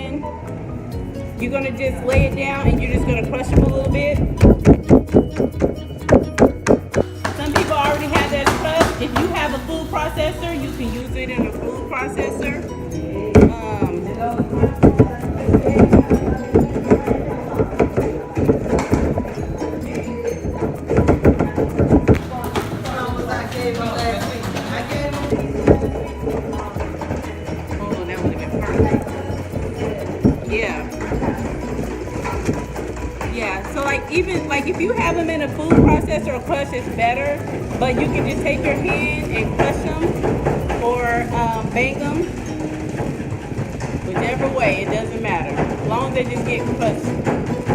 in. You're gonna just lay it down and you're just gonna crush them a little bit. Some people already have that crushed. If you have a food processor, you can use it in a food processor. Even like if you have them in a food processor or crush, it's better. But you can just take your hand and crush them or bake them. Whichever way, it doesn't matter. As long as they just get crushed.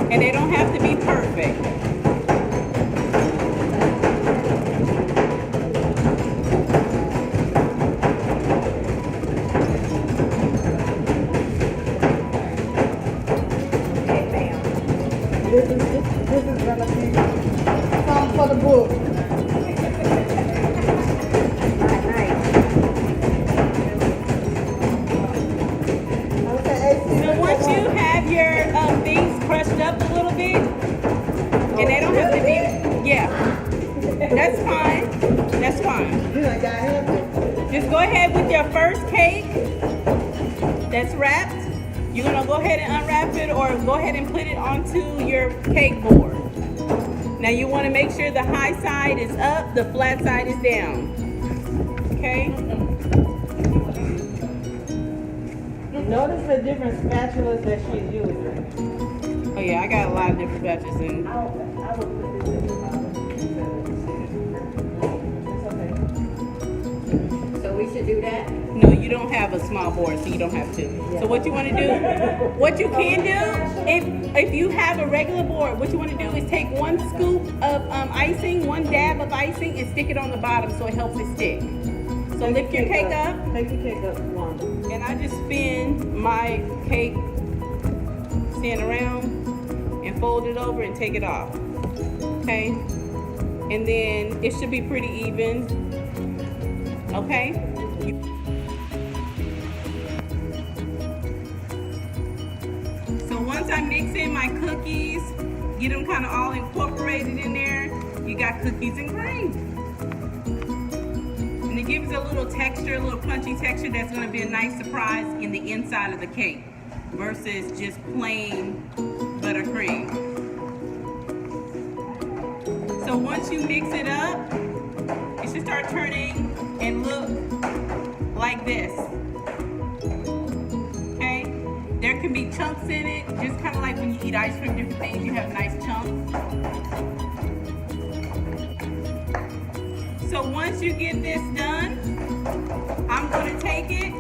And they don't have to be perfect. This is gonna be something for the book. So once you have your things crushed up a little bit, and they don't have to be, yeah, that's fine. That's fine. Just go ahead with your first cake that's wrapped. You're gonna go ahead and unwrap it or go ahead and put it onto your cake board. Now you wanna make sure the high side is up, the flat side is down. Okay? Notice the different spatulas that she's using. Oh yeah, I got a lot of different batches in. I will put this in the So we should do that? No, you don't have a small board, so you don't have to. So what you want to do, what you can do, if you have a regular board, what you want to do is take one scoop of icing, one dab of icing, and stick it on the bottom so it helps it stick. So lift your cake up. Take the cake up one. And I just spin my cake, stand around, and fold it over and take it off. Okay? And then it should be pretty even. Okay? So once I mix in my cookies, get them kind of all incorporated in there, you got cookies and cream. And it gives a little texture, a little crunchy texture that's going to be a nice surprise in the inside of the cake versus just plain buttercream. So once you mix it up, it should start turning and look like this. Okay? There can be chunks in it, just kind of like when you eat ice cream, different things, you have nice chunks. So once you get this done, I'm going to take it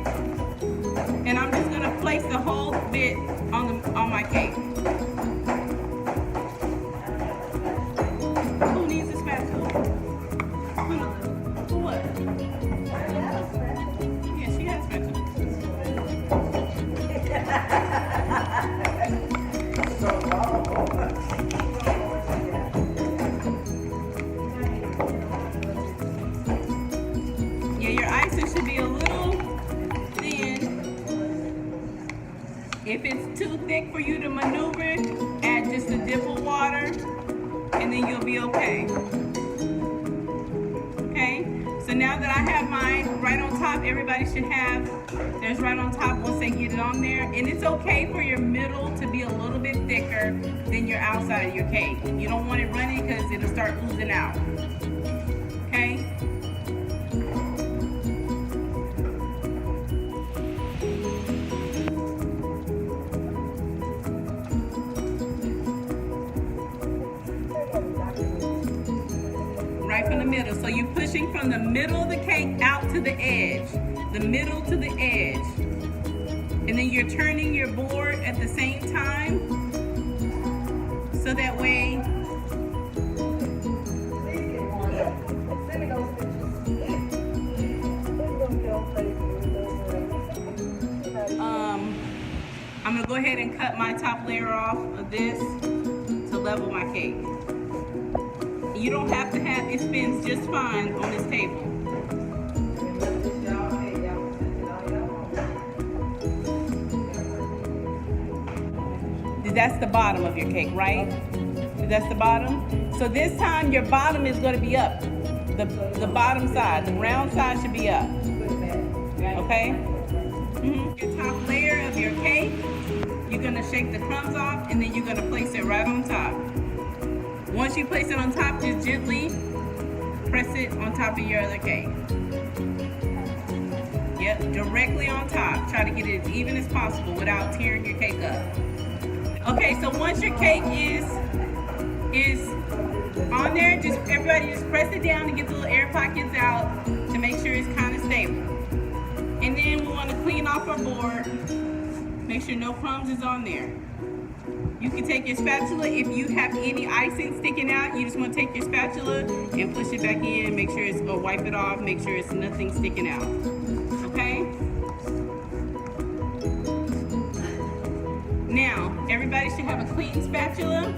and I'm just going to place the whole bit on my cake. Who needs a spatula? For what? Yeah, she has spatula. Yeah, your icing should be a little thin. If it's too thick for you to maneuver, add just a dip of water and then you'll be okay. Okay, so now that I have mine right on top, everybody should have theirs right on top once they get it on there. And it's okay for your middle to be a little bit thicker than your outside of your cake. You don't want it runny because it'll start oozing out. Okay? Right from the middle. So you're pushing from the middle of the cake out to the edge. The middle to the edge. And then you're turning your board at the same time. So that way I'm gonna go ahead and cut my top layer off of this to level my cake. You don't have to have, it spins just fine on this table. That's the bottom of your cake, right? That's the bottom. So this time your bottom is going to be up. The bottom side, the round side should be up. Okay? Your top layer of your cake, you're going to shake the crumbs off and then you're going to place it right on top. Once you place it on top, just gently press it on top of your other cake. Yep, directly on top. Try to get it as even as possible without tearing your cake up. Okay, so once your cake is on there, just everybody just press it down and get the little air pockets out to make sure it's kind of stable. And then we want to clean off our board. Make sure no crumbs is on there. You can take your spatula. If you have any icing sticking out, you just want to take your spatula and push it back in. Make sure it's, or wipe it off. Make sure it's nothing sticking out. Okay? Now, everybody should have a clean spatula.